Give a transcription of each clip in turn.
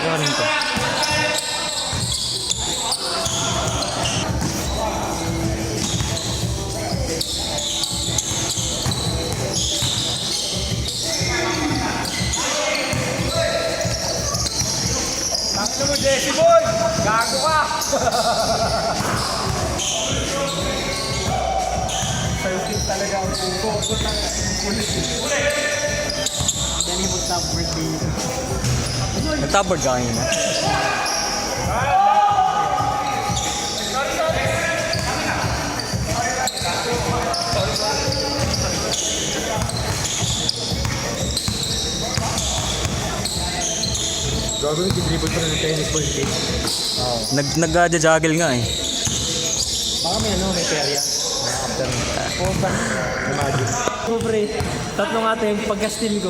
ka rin to. Takto mo, Jesse Boy! Gago ka! Perfect talaga ang pugo. Dali mo top birthday. Nag-top board ka kanina. Gagawin yung dribble pa rin ng tennis ball, Jake. Nag-juggle nga eh. Baka may may perya. After imagine. Pobre, tatlo nga ito yung pagka-steal ko.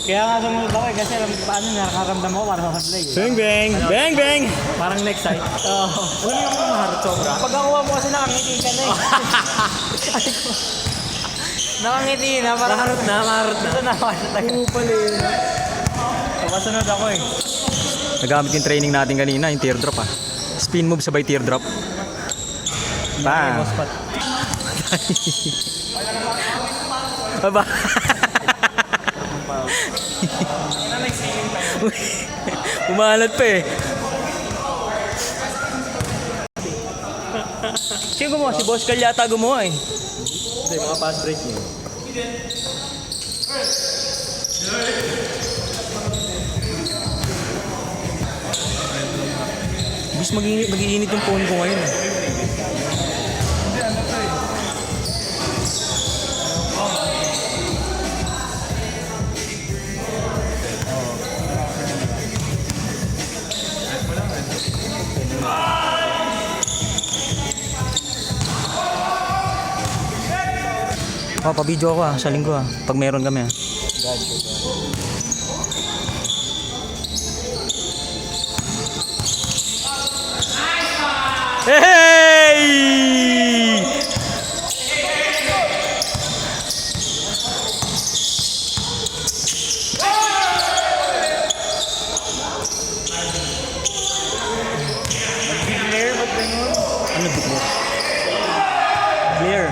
Kaya nga sumunod ako kasi alam ko paano nakakaramdam ako para sa play. Bang bang! Bang bang! Parang next side. Alam mo yung maharot sobra? Pag nakuha mo kasi nakangiti ka na eh. Nakangiti na, parang maharot na. Ito na, oo pala eh. Kapasunod ako eh. Nagamit yung training natin kanina, yung teardrop ah. Spin move sabay teardrop. Bang! Aba. Umalat pa eh. Sino gumawa? Si Boss Carl yata gumawa eh. Hindi, mga fast break yun. Bis mag-iinit yung phone ko ngayon eh. Oh, pa-video ako sa linggo pag meron kami Hey! Ano declare? Clear.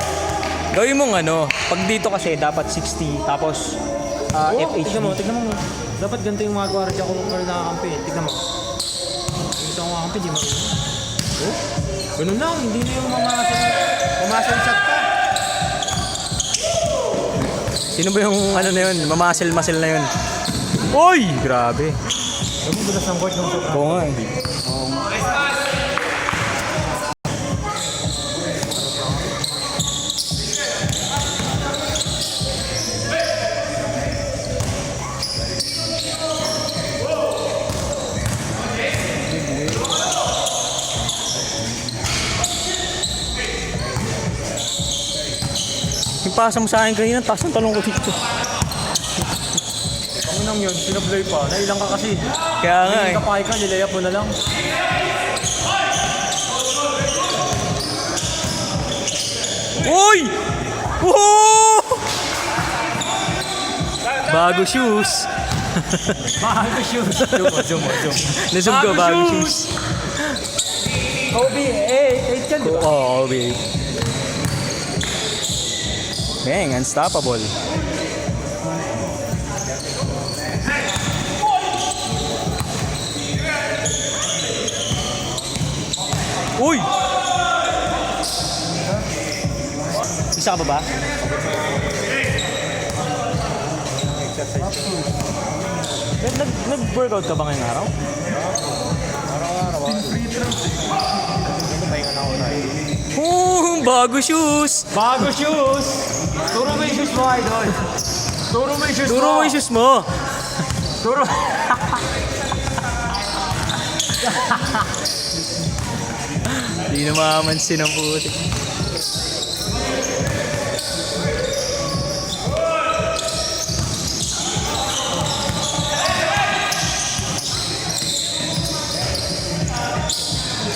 Gawin mong pag dito kasi dapat 60 tapos FHD. Tignan mo. Dapat ganito yung mga gwardiya ko kung nakakampi. Tignan mo. Yung isang makakampi, di mo. Ganun lang, hindi na yung mamasal shot ka. Sino ba yung na yun? Mamasil-masil na yun. Uy! Grabe. Ano mo bulas ng court ng sopa? Oo nga eh. Yung pasa mo sa akin kanina, taas ng talong ko dito. Ang nang yun, sinablay pa. Nailang ka kasi. Kaya nga eh. Kapay ka, nilayap mo na lang. Uy! Woohoo! Bago shoes. Bago shoes. Zoom mo. Nasub ko, bago shoes. Kobe, 8 yan, di ba? Oo, OB. Bang, unstoppable. Uy! Isa ka ba? Nag-workout ka ba ngayong araw? Araw-araw. Pahinga na ako tayo. Bago shoes! Bago shoes! Turo mo yung shoes mo, idol. Turo mo yung shoes mo. Turo mo yung shoes mo. Turo. Hindi na makamansin ang puti.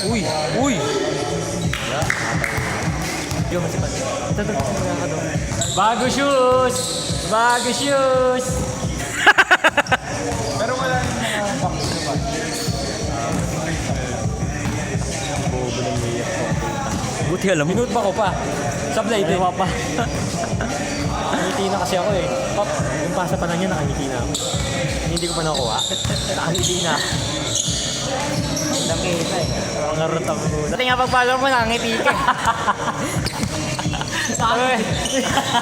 Uy! Uy! Yo, masipat. Bago shoes! Bago shoes! Pero wala yung mga box naman. Buti alam mo. Minute ba ko pa? Sablay din. Pa. Nakangiti na kasi ako eh. Pop, yung pasa pa na niya, nakangiti na ako. Hindi ko pa nakuha. Nakangiti na. Nakita eh. Mga rutang muna. Dati nga pag-follow mo, nakangiti ka.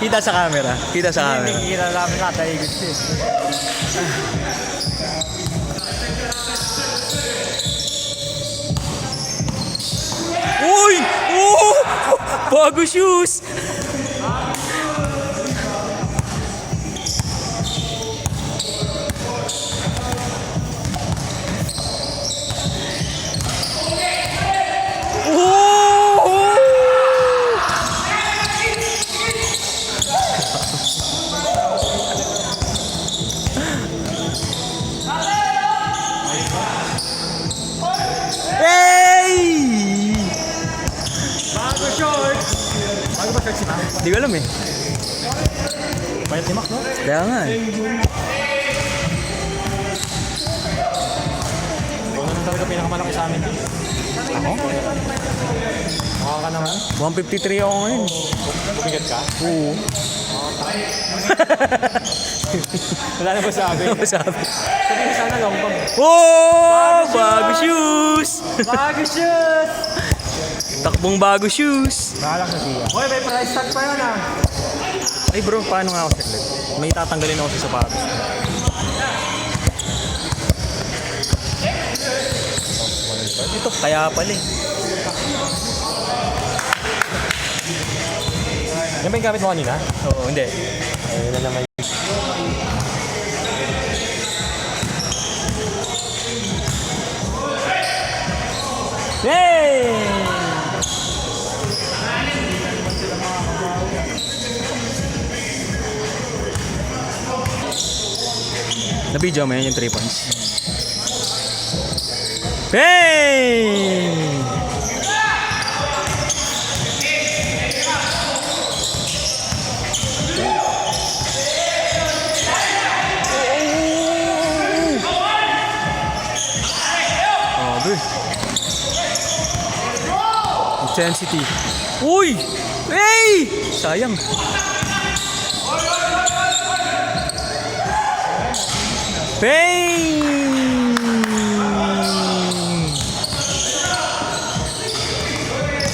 Kita sa camera. Kita sa camera. Hindi kira namin nakataligod siya. Uy! Oh! Bago shoes! Oh! Hey! Bago shorts! Bago ba shorts si Mac? Hindi ko alam eh. Bayat ni Mac, no? Kaya nga eh. Ikaw naman talaga pinakamalaki sa amin. Ako? Mukha ka naman. 153 ako ngayon. Bumigat ka? Oo. Wala na ba sabi? Ano ba sabi? Sabi ko sana long bag. Oh! Bago shoes! Bago shoes! Takbong bago shoes! Bahala sa siya. Hoy, may price tag pa yun ah. Ay bro, paano nga ako saglit? May tatanggalin ako sa sapatos. Ito, kaya pala eh. Yan ba yung gamit mo kanina? Oo, hindi. Ayun na naman. Yay! Na-video mo yan yung 3 points. Hey! Intensity. Uy! Hey! Sayang. Bang!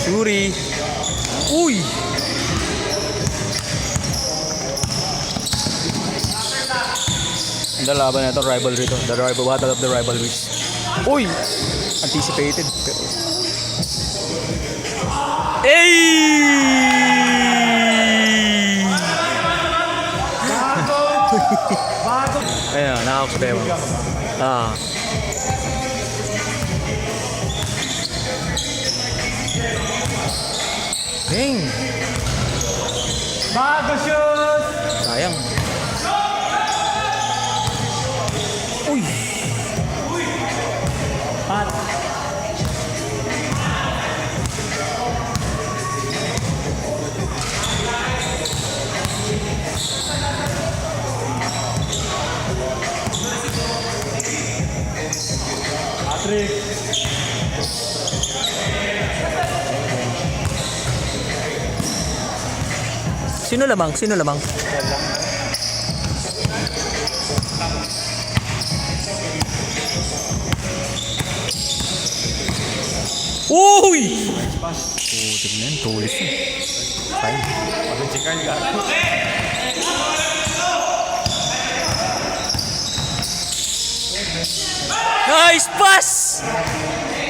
Shuri. Uy! Ang laban na ito, rivalry to. The rival battle of the rivalries. Uy! Anticipated. Pero... Hey! Bago! Ayun, nakakapatema. Ah. Dang! Bago shoes! Sayang. Uy! Pat! Patrick! Sino lamang? Sino lamang? Uy! Oh, tignan, tulis yun. Fine. Pagod si Carl gato. Nice pass!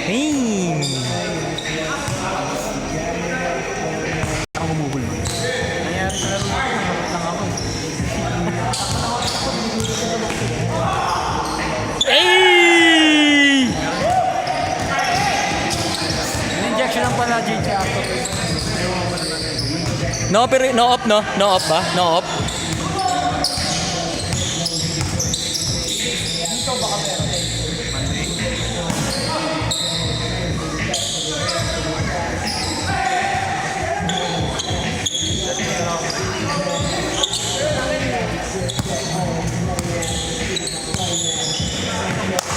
Hey! Ako bumubul mo. Nangyari sa laro natin, nakapit lang ako. Hey! Injection lang pala, JJ Ato. No, pero no up, no? No up ba? No up?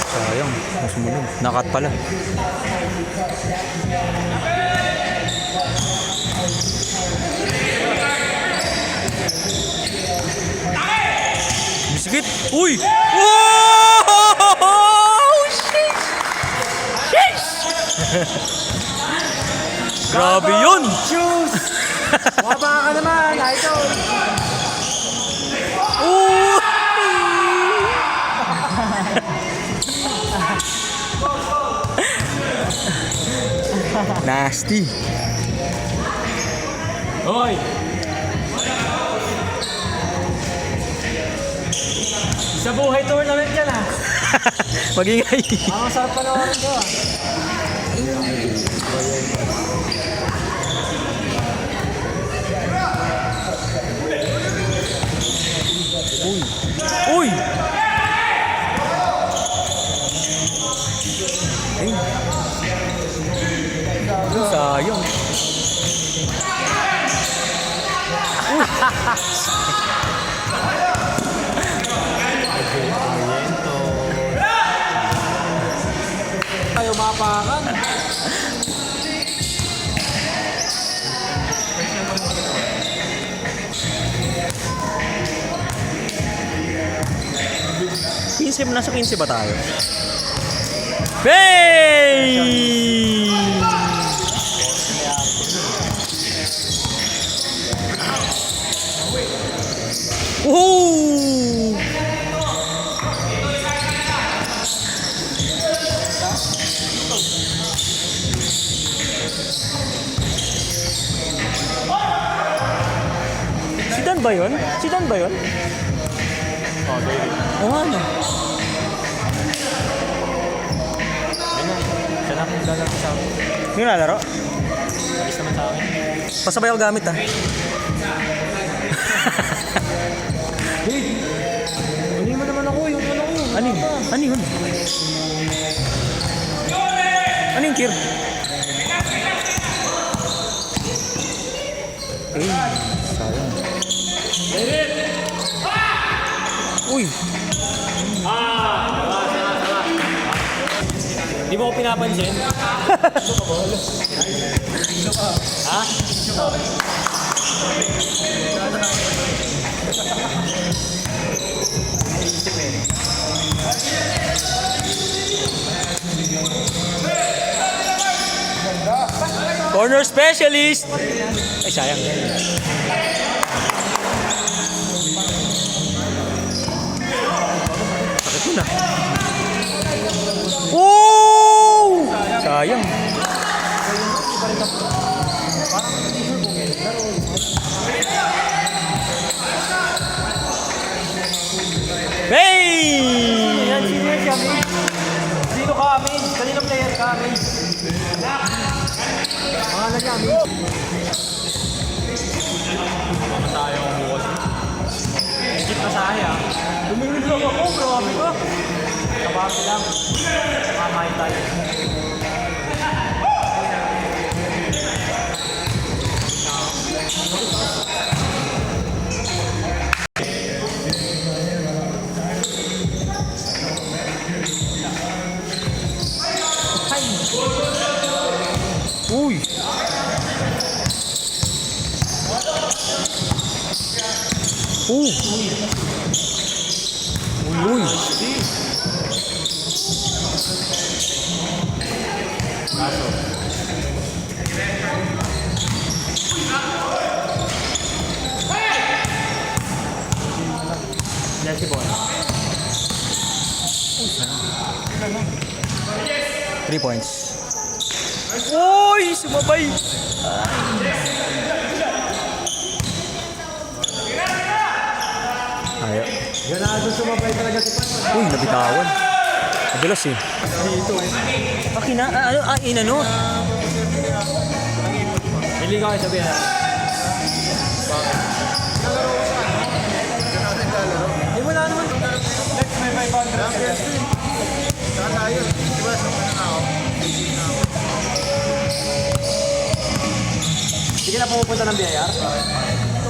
Sayang, sumunod. Nakat pala. Higit! Uy! Oh! Sheesh! Sheesh! Grabe yun! Shoes! Waba ka naman, idol! Oh! Nasty. Hoy! Sa buhay tournament yan ah! Magingay. Ang sarap pa naman ito ah! Uy! Ay. Sayang. Ayaw mapakan! Nasa 15 ba tayo? Hey! Ooh! Si Dan ba yun? Si Dan ba yun? Oh, David. Oo nga no. Siya na kung lalaro sa akin. Yung nalaro? Alis naman sa akin. Pasabay ako gamit ah. Hindi mo naman ako, yung ano ko. Ano yun? Ano yun? Ano yung Kir? Eh, sayang. Uy! Di mo ko pinapansin? Ha? Corner specialist! Ay, sayang. Sakit mo na. Oh! Sayang. Hey! Yan, sino yan kami? Sino kami? Kanino player kami? Pangalan niya, Amin. Mama tayo ang buwas. Skip na sa akin ah. Lumingin lang ako, grabe ka. Kabati lang. Mamay tayo. Uy! Uy! Uy! Jesse Boy. 3 points. Uy! Sumabay! Ayaw. Ganado sumabay talaga si Pat. Uy, nabitawan. Madulas eh. Dito. Inano? Hindi ka kayo sabihin. Eh wala naman. Next may 500. Saan tayo? Diba sa mga ako? Hindi ka na pumupunta ng BIR? 200.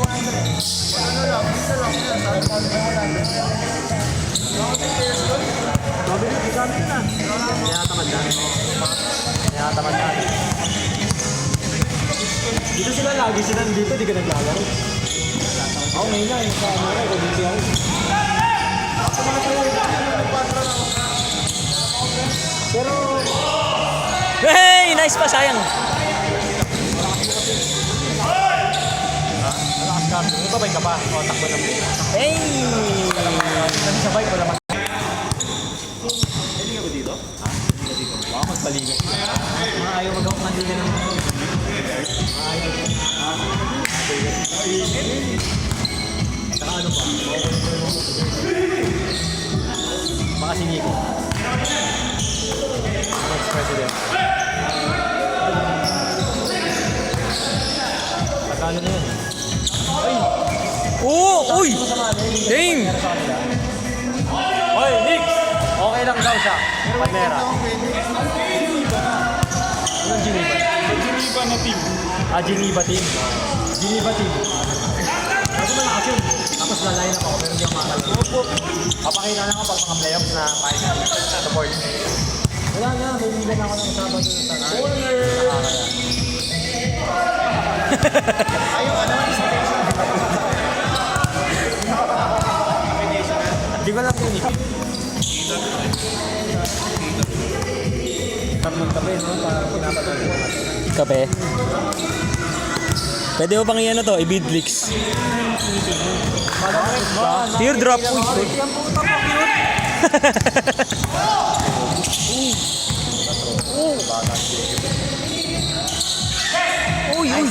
Ano lang, isa lang yan. Sabi nyo, gamit na. Kaya tamad na. Kaya tamad na. Dito sila lagi, sila dito, di ka naglalaro. Ako ngayon na, yung camera, kung hindi ako. Pero, Hey! Nice pa, sayang. malakas ka. Babay ka pa. O, takbo na mo. Hey! Sabay ko naman. Hindi ka ba dito? Ha? Hindi ka dito. Baka magpaligan. Mga ayaw mag-mandigan ng mga ayaw. Saka ano pa? Baka si Nico. Next president. Pagkano na yun? Ay! Oh! Uy! Dang! Hoy, Nick! Okay lang daw siya. Panera. Anong Geneva? Geneva na team. Geneva team. Geneva team. Ako malakas yun. Tapos lalayan ako pero hindi ako makakalayo. Papakita lang ako pag mga playoffs na final. Support. Wala na, may bilan ako ng Sabado sa Corner! Hindi ko lang yun. Tatlong tabi, no? Para pinapatay ko natin. Kape. Pwede mo pang iyan to, i-beadflix. Teardrop. Uy! Uy! Uy!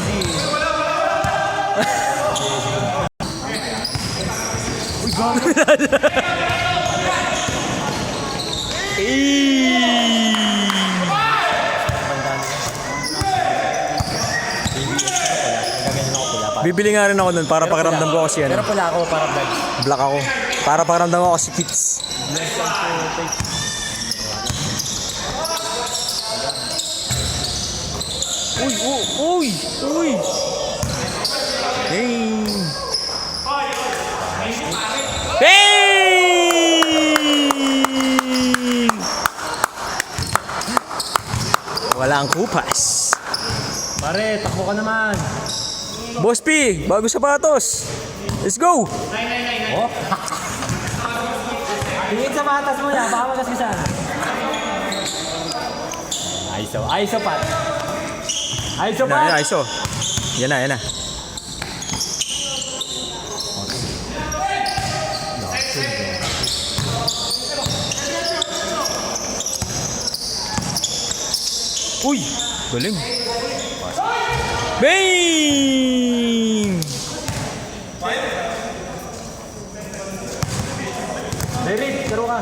Bibili nga rin ako nun para pakiramdam ko kasi Pero ano. pula ako para vlog. Black ako. Para pakiramdam ko kasi Kits. Uy! Uy! Uy! Hey! Hey! Walang kupas. Pare, takbo ka naman. Boss P, bago sapatos. Let's go! Oh. Tingin sa matas mo yan, baka magkasisan. ISO, ISO pat. ISO Yan na, pat. yan, ISO. Yan na, yan na. Uy! Galing. Bang! David, karo ka.